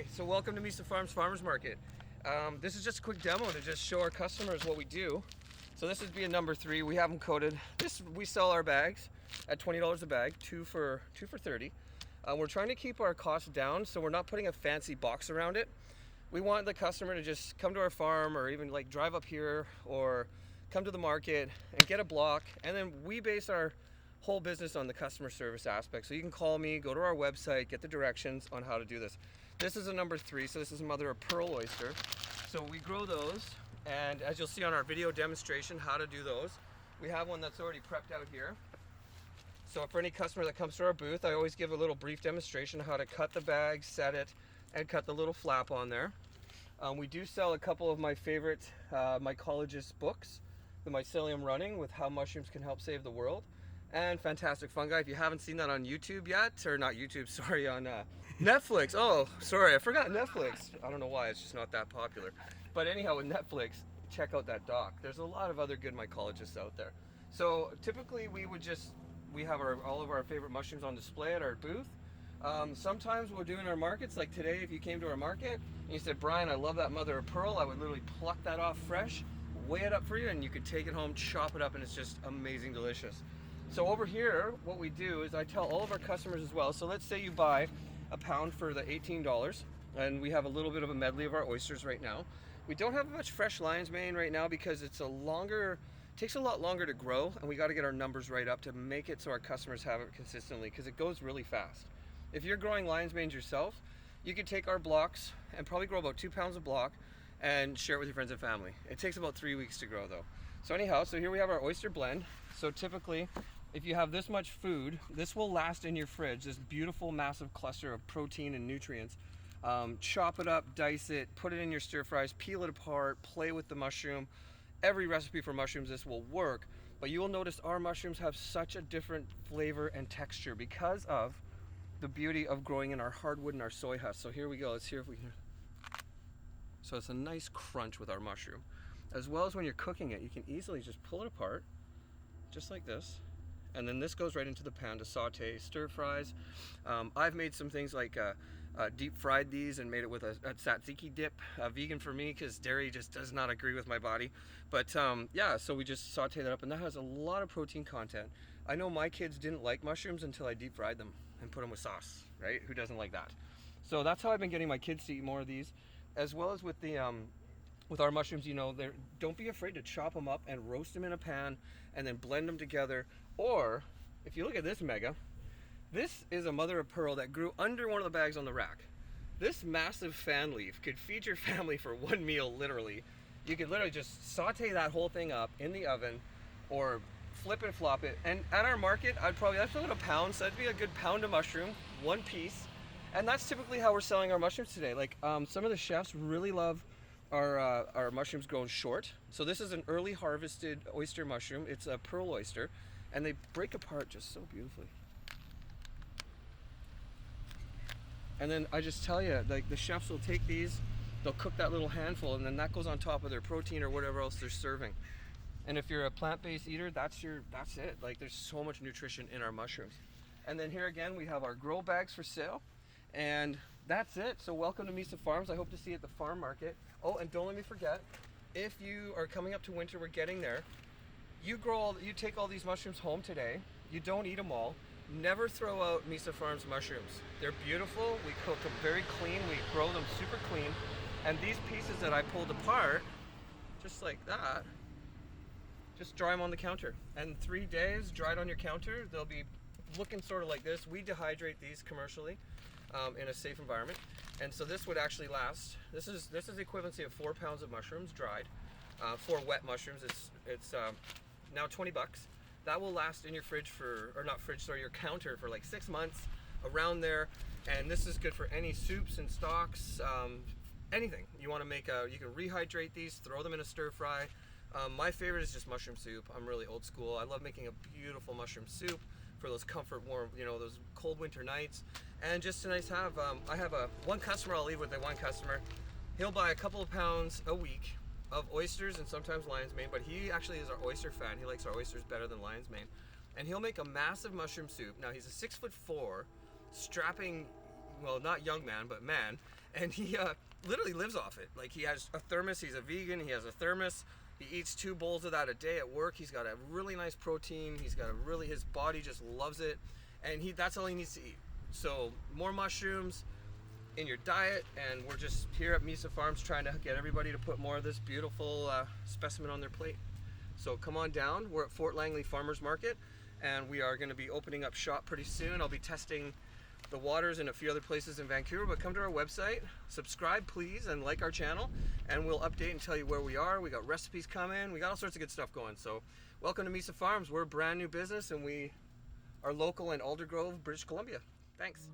Hey, so welcome to Myca Farms Farmers Market. This is just a quick demo to just show our customers what we do. So this would be a number 3. We have them coated. We sell our bags at $20 a bag, two for 30. We're trying to keep our costs down, so we're not putting a fancy box around it. We want the customer to just come to our farm, or even like drive up here, or come to the market and get a block. And then we base our whole business on the customer service aspect. So you can call me, go to our website, get the directions on how to do this. This is a number 3, so this is mother of pearl oyster. So we grow those, and as you'll see on our video demonstration how to do those, we have one that's already prepped out here. So for any customer that comes to our booth, I always give a little brief demonstration how to cut the bag, set it, and cut the little flap on there. We do sell a couple of my favorite mycologist books, The Mycelium Running with How Mushrooms Can Help Save the World, and Fantastic Fungi. If you haven't seen that on YouTube yet, or not YouTube, sorry, on Netflix. Oh, sorry, I forgot Netflix. I don't know why, it's just not that popular. But anyhow, with Netflix, check out that doc. There's a lot of other good mycologists out there. So typically we have all of our favorite mushrooms on display at our booth. Sometimes we're doing our markets, like today if you came to our market and you said, Brian, I love that mother of pearl, I would literally pluck that off fresh, weigh it up for you, and you could take it home, chop it up, and it's just amazing delicious. So over here, what we do is I tell all of our customers as well, so let's say you buy a pound for the $18, and we have a little bit of a medley of our oysters right now. We don't have much fresh lion's mane right now because takes a lot longer to grow, and we got to get our numbers right up to make it so our customers have it consistently, because it goes really fast. If you're growing lion's manes yourself, you could take our blocks and probably grow about 2 pounds a block and share it with your friends and family. It takes about 3 weeks to grow though. So anyhow, so here we have our oyster blend. So typically, if you have this much food, this will last in your fridge, this beautiful massive cluster of protein and nutrients. Chop it up, dice it, put it in your stir fries, peel it apart, play with the mushroom. Every recipe for mushrooms, this will work, but you will notice our mushrooms have such a different flavor and texture because of the beauty of growing in our hardwood and our soy husk. So here we go, let's hear if we can. So it's a nice crunch with our mushroom. As well as when you're cooking it, you can easily just pull it apart, just like this. And then this goes right into the pan to saute, stir fries. I've made some things like deep fried these and made it with a tzatziki dip, vegan for me because dairy just does not agree with my body. But yeah, so we just saute that up, and that has a lot of protein content. I know my kids didn't like mushrooms until I deep fried them and put them with sauce, right? Who doesn't like that? So that's how I've been getting my kids to eat more of these, as well as with the with our mushrooms. You know, don't be afraid to chop them up and roast them in a pan and then blend them together. Or if you look at this mega, this is a mother of pearl that grew under one of the bags on the rack. This massive fan leaf could feed your family for one meal, literally. You could literally just saute that whole thing up in the oven or flip and flop it. And at our market, that's about a pound, so that'd be a good pound of mushroom, one piece. And that's typically how we're selling our mushrooms today. Like some of the chefs really love our mushrooms grown short. So this is an early harvested oyster mushroom. It's a pearl oyster, and they break apart just so beautifully. And then I just tell you, like the chefs will take these, they'll cook that little handful, and then that goes on top of their protein or whatever else they're serving. And if you're a plant-based eater, that's it. Like there's so much nutrition in our mushrooms. And then here again, we have our grow bags for sale, and that's it. So welcome to Myca Farms. I hope to see you at the farm market. Oh, and don't let me forget, if you are coming up to winter, we're getting there. You take all these mushrooms home today. You don't eat them all. Never throw out Myca Farms mushrooms. They're beautiful. We cook them very clean. We grow them super clean. And these pieces that I pulled apart, just like that, just dry them on the counter. And 3 days, dried on your counter, they'll be looking sort of like this. We dehydrate these commercially in a safe environment. And so this would actually last. This is the equivalency of 4 pounds of mushrooms dried. 4 wet mushrooms, it's now 20 bucks. That will last in your fridge your counter for like 6 months, around there. And this is good for any soups and stocks, anything. You want to make you can rehydrate these, throw them in a stir fry. My favorite is just mushroom soup. I'm really old school. I love making a beautiful mushroom soup for those comfort warm, those cold winter nights. And just to nice have, I have one customer, I'll leave with one customer. He'll buy a couple of pounds a week of oysters and sometimes lion's mane, but he actually is our oyster fan. He likes our oysters better than lion's mane. And he'll make a massive mushroom soup. Now he's a 6'4", strapping well, not young man, but man, and he literally lives off it. Like, he has a thermos, he's a vegan, he has a thermos, he eats 2 bowls of that a day at work. He's got a really nice protein, he's got his body just loves it, and that's all he needs to eat. So more mushrooms in your diet, and we're just here at Myca Farms trying to get everybody to put more of this beautiful specimen on their plate. So come on down. We're at Fort Langley Farmers Market, and we are going to be opening up shop pretty soon. I'll be testing the waters in a few other places in Vancouver, but come to our website, subscribe please, and like our channel, and we'll update and tell you where we are. We got recipes coming, we got all sorts of good stuff going. So welcome to Myca Farms. We're a brand new business, and we are local in Aldergrove, British Columbia. Thanks.